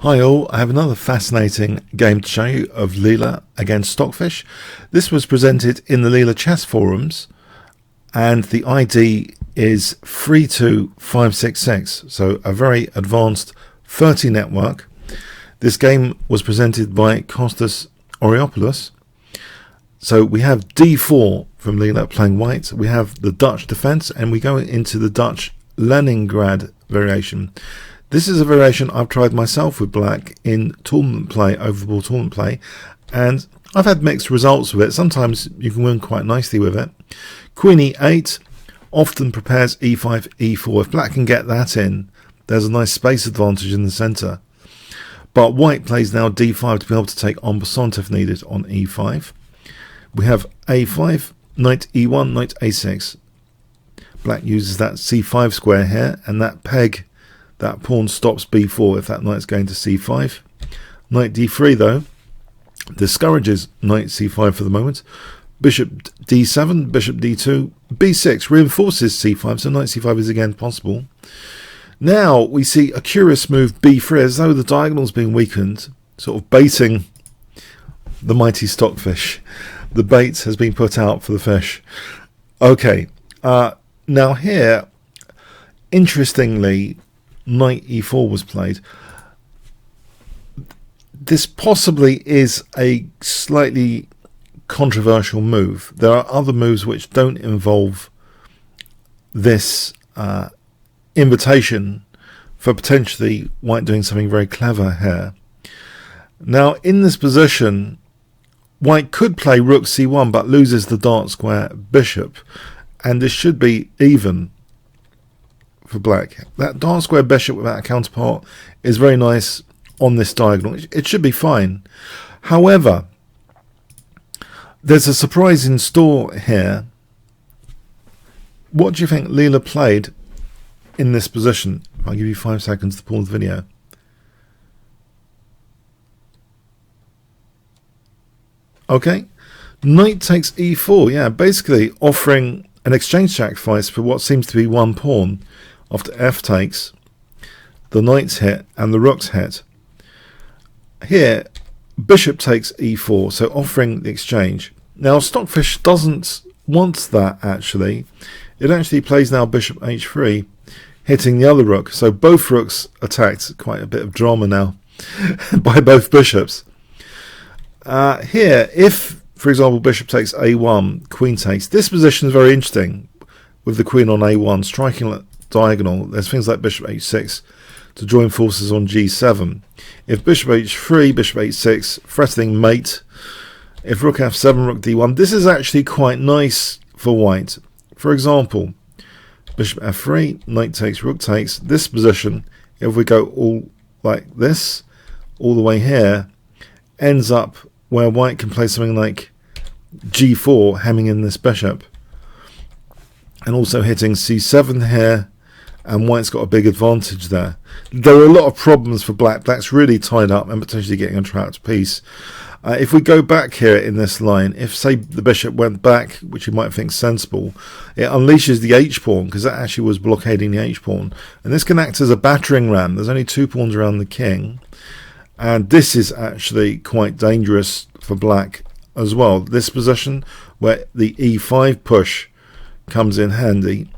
Hi all, I have another fascinating game to show you of Leela against Stockfish. This was presented in the Leela Chess forums and the ID is 32566, so a very advanced 30 network. This game was presented by Kostas Oriopoulos. So we have d4 from Leela playing white, we have the Dutch defense, and we go into the Dutch Leningrad variation. This is a variation I've tried myself with black in tournament play, over the ball tournament play, and I've had mixed results with it. Sometimes you can win quite nicely with it. Queen e8 often prepares e5, e4. If black can get that in, there's a nice space advantage in the centre. But white plays now d5 to be able to take en passant if needed on e5. We have a5, knight e1, knight a6. Black uses that c5 square here, and that peg, that pawn stops b4 if that knight's going to c5. Knight d3 though discourages knight c5 for the moment. Bishop d7, bishop d2, b6 reinforces c5, so knight c5 is again possible. Now we see a curious move b3 as though the diagonal's been weakened, sort of baiting the mighty Stockfish. The bait has been put out for the fish. Okay, now here, interestingly, knight e4 was played. This possibly is a slightly controversial move. There are other moves which don't involve this invitation for potentially white doing something very clever here. Now in this position, white could play rook c1 but loses the dark square bishop, and this should be even for black. That dark square bishop without a counterpart is very nice on this diagonal. It should be fine. However, there's a surprise in store here. What do you think Leela played in this position? I'll give you 5 seconds to pause the video. Okay, knight takes e4. Yeah, basically offering an exchange sacrifice for what seems to be one pawn. After f takes, the knight's hit and the rook's hit. Here, bishop takes e4, so offering the exchange. Now Stockfish doesn't want that actually. It actually plays now bishop h3, hitting the other rook. So both rooks attacked. Quite a bit of drama now by both bishops. Here, if, for example, bishop takes a1, queen takes, this position is very interesting with the queen on a1, striking diagonal. There's things like bishop h6 to join forces on g7. If bishop h3, bishop h6, threatening mate. If rook f7, rook d1, this is actually quite nice for white. For example, bishop f3, knight takes, rook takes. This position, if we go all like this, all the way here, ends up where white can play something like g4, hemming in this bishop, and also hitting c7 here, and white's got a big advantage there. There are a lot of problems for black. Black's really tied up and potentially getting a trapped piece. If we go back here in this line, if say the bishop went back, which you might think sensible, it unleashes the h-pawn, because that actually was blockading the h-pawn, and this can act as a battering ram. There's only 2 pawns around the king, and this is actually quite dangerous for black as well. This position where the e5 push comes in handy,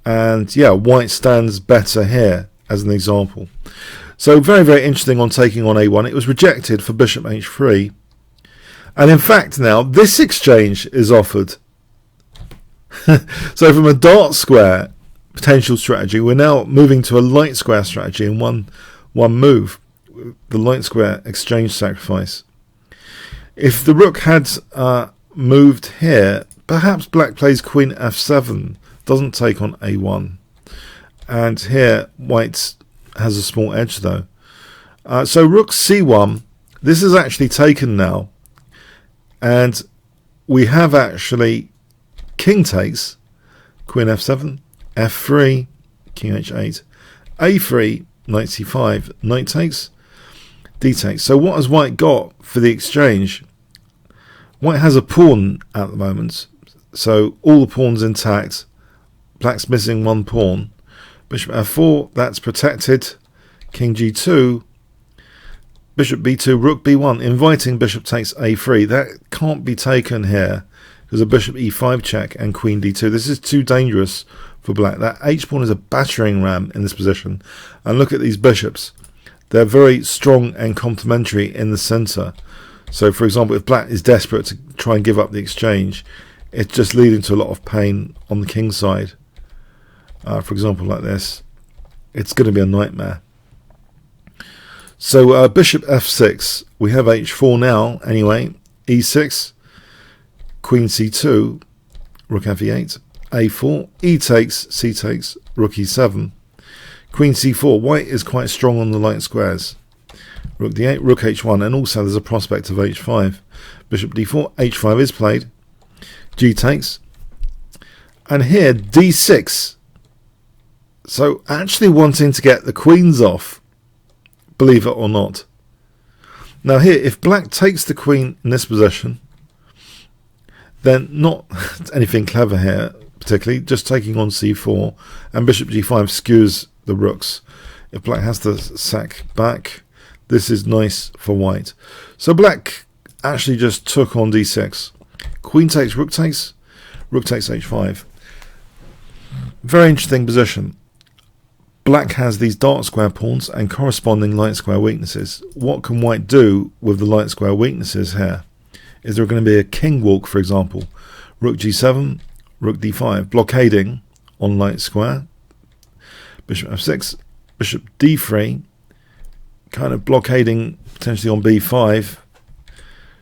and yeah, white stands better here as an example. So very, very interesting on taking on a1. It was rejected for bishop h3, and in fact now this exchange is offered. So from a dark square potential strategy, we're now moving to a light square strategy in one move, the light square exchange sacrifice. If the rook had moved here, perhaps black plays queen f7, doesn't take on a1, and here white has a small edge though. So rook c1, this is actually taken now, and we have actually king takes, queen f7, f3, king h8, a3, knight c5, knight takes, d takes. So what has white got for the exchange? White has a pawn at the moment, so all the pawns intact. Black's missing one pawn. Bishop f4, that's protected. King g2, bishop b2, rook b1, inviting bishop takes a3. That can't be taken here because a bishop e5 check and queen d2. This is too dangerous for black. That h-pawn is a battering ram in this position. And look at these bishops. They're very strong and complementary in the center. So, for example, if black is desperate to try and give up the exchange, it's just leading to a lot of pain on the king side. For example, like this. It's going to be a nightmare. So, bishop f6. We have h4 now, anyway. e6. Queen c2. Rook f8. a4. e takes. c takes. Rook e7. Queen c4. White is quite strong on the light squares. Rook d8, rook h1, and also there's a prospect of h5. Bishop d4, h5 is played. G takes. And here, d6. So actually wanting to get the queens off, believe it or not. Now here, if black takes the queen in this position, then not anything clever here, particularly, just taking on c4, and bishop g5 skews the rooks. If black has to sack back, this is nice for white. So black actually just took on d6. Queen takes, rook takes h5. Very interesting position. Black has these dark square pawns and corresponding light square weaknesses. What can white do with the light square weaknesses here? Is there going to be a king walk, for example? Rook g7, rook d5, blockading on light square. Bishop f6, bishop d3, kind of blockading potentially on b5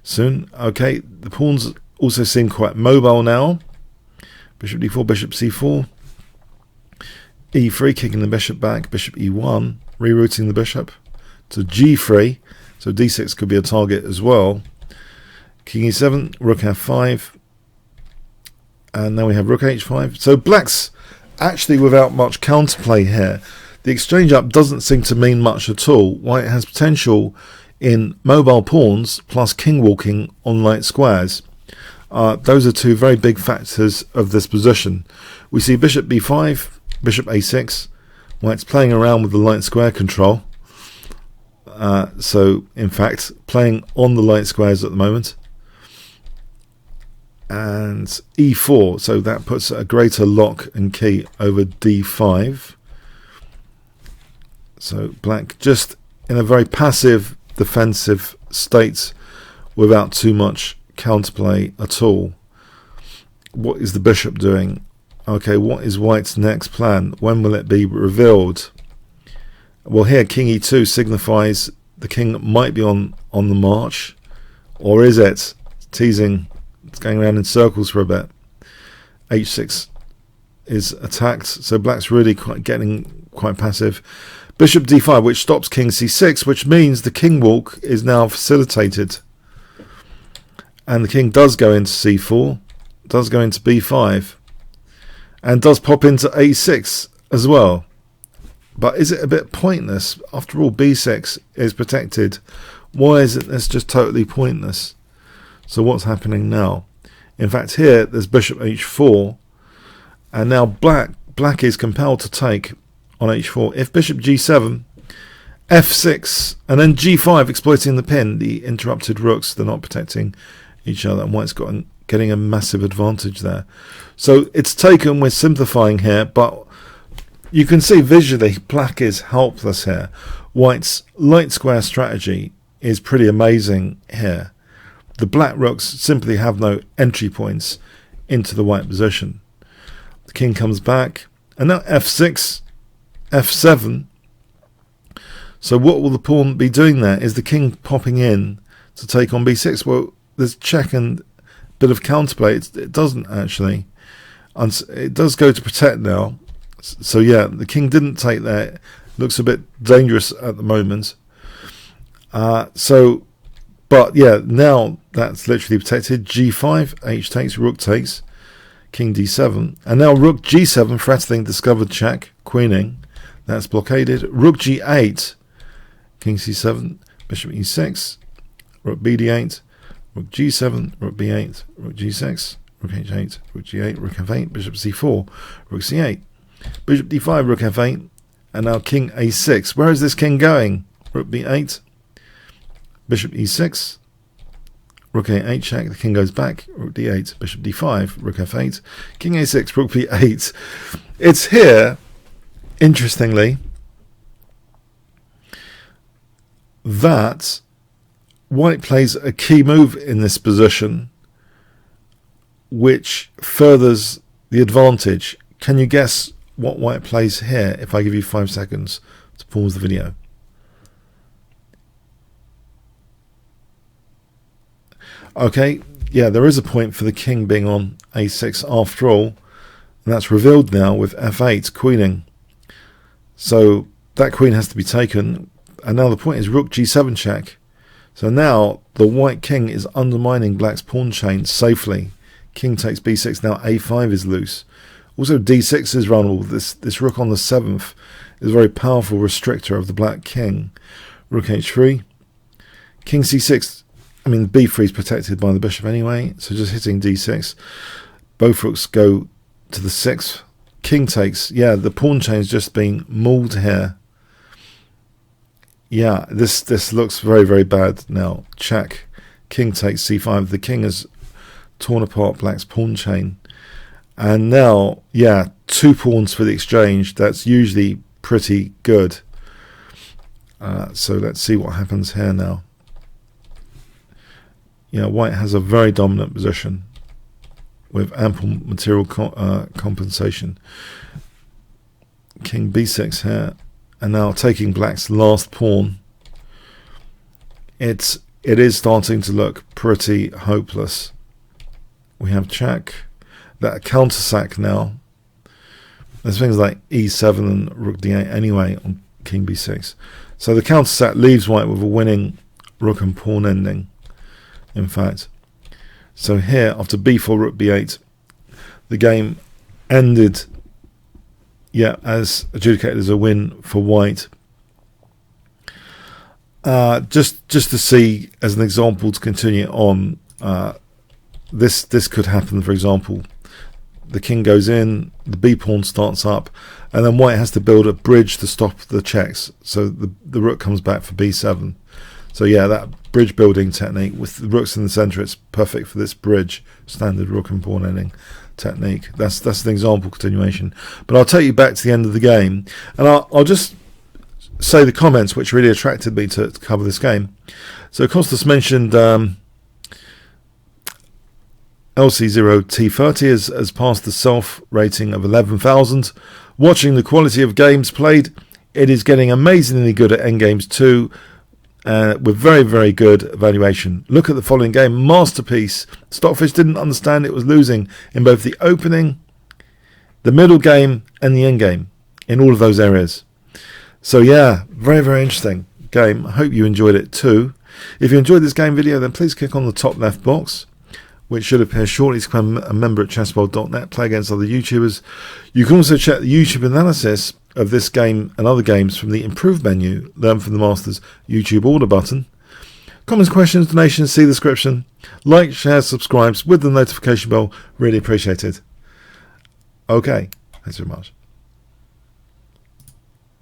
soon. Okay, the pawns also seem quite mobile now. Bishop d4, bishop c4, e3, kicking the bishop back, bishop e1, rerouting the bishop to g3, so d6 could be a target as well. King e7, rook f5, and now we have rook h5. So black's actually without much counterplay here. The exchange up doesn't seem to mean much at all. White has potential in mobile pawns plus king walking on light squares. Those are two very big factors of this position. We see bishop b5, bishop a6. White's playing around with the light square control. So, in fact, playing on the light squares at the moment. And e4, so that puts a greater lock and key over d5. So black just in a very passive defensive state without too much counterplay at all. What is the bishop doing? Okay, what is white's next plan? When will it be revealed? Well, here king e2 signifies the king might be on the march, or is it? It's teasing. It's going around in circles for a bit. h6 is attacked, so black's really getting quite passive. Bishop d5, which stops king c6, which means the king walk is now facilitated. And the king does go into c4, does go into b5, and does pop into a6 as well. But is it a bit pointless? After all, b6 is protected. Why isn't this just totally pointless? So what's happening now? In fact, here there's bishop h4, and now black is compelled to take on h4. If bishop g7, f6, and then g5, exploiting the pin, the interrupted rooks, they're not protecting each other, and white's getting a massive advantage there. So it's taken, we're simplifying here, but you can see visually black is helpless here. White's light square strategy is pretty amazing here. The black rooks simply have no entry points into the white position. The king comes back, and now f6, f7. So what will the pawn be doing there? Is the king popping in to take on b6? Well, there's check and bit of counterplay. It doesn't actually. It does go to protect now. So yeah, the king didn't take there. Looks a bit dangerous at the moment. But yeah, now that's literally protected. g5, h takes, rook takes, king d7, and now rook g7, threatening discovered check, queening. That's blockaded. Rook g8, king c7, bishop e6, rook bd8, rook g7, rook b8, rook g6, rook h8, rook g8, rook f8, bishop c4, rook c8, bishop d5, rook f8, and now king a6. Where is this king going? Rook b8, bishop e6, rook a8 check, the king goes back, rook d8, bishop d5, rook f8, king a6, rook b8. It's here, interestingly, that white plays a key move in this position which furthers the advantage. Can you guess what white plays here if I give you 5 seconds to pause the video? Okay, yeah, there is a point for the king being on a6 after all, and that's revealed now with f8 queening. So that queen has to be taken, and now the point is rook g7 check. So now the white king is undermining black's pawn chain safely. King takes b6, now a5 is loose. Also d6 is vulnerable. This rook on the 7th is a very powerful restrictor of the black king. Rook h3, king c6. I mean, b3 is protected by the bishop anyway, so just hitting d6. Both rooks go to the 6th. King takes. Yeah, the pawn chain's just been mauled here. Yeah, this looks very, very bad now. Check. King takes c5. The king has torn apart black's pawn chain. And now, yeah, 2 pawns for the exchange. That's usually pretty good. So let's see what happens here now. Yeah, white has a very dominant position with ample material compensation. King b6 here, and now taking black's last pawn. It is starting to look pretty hopeless. We have check, that counter sack now. There's things like e7 and rook d8 anyway on king b6. So the counter sack leaves white with a winning rook and pawn ending, in fact. So here, after b4, rook b8, the game ended, yeah, as adjudicated as a win for white. Just to see, as an example, to continue on, this could happen. For example, the king goes in, the b pawn starts up, and then white has to build a bridge to stop the checks. So the rook comes back for b7. So yeah, that bridge building technique with the rooks in the center, it's perfect for this bridge, standard rook and pawn ending technique. That's an example continuation. But I'll take you back to the end of the game, and I'll just say the comments which really attracted me to cover this game. So Costas mentioned LC0 T30 has passed the self rating of 11,000. Watching the quality of games played, it is getting amazingly good at endgames too, with very, very good evaluation. Look at the following game. Masterpiece. Stockfish didn't understand it was losing in both the opening, the middle game, and the end game, in all of those areas. So yeah, very, very interesting game. I hope you enjoyed it too. If you enjoyed this game video, then please click on the top left box, which should appear shortly, to become a member at chessworld.net, play against other YouTubers. You can also check the YouTube analysis of this game and other games from the improved menu, Learn from the Masters YouTube order button. Comments, questions, donations, see the description. Like, share, subscribe with the notification bell, really appreciated. Okay, thanks very much.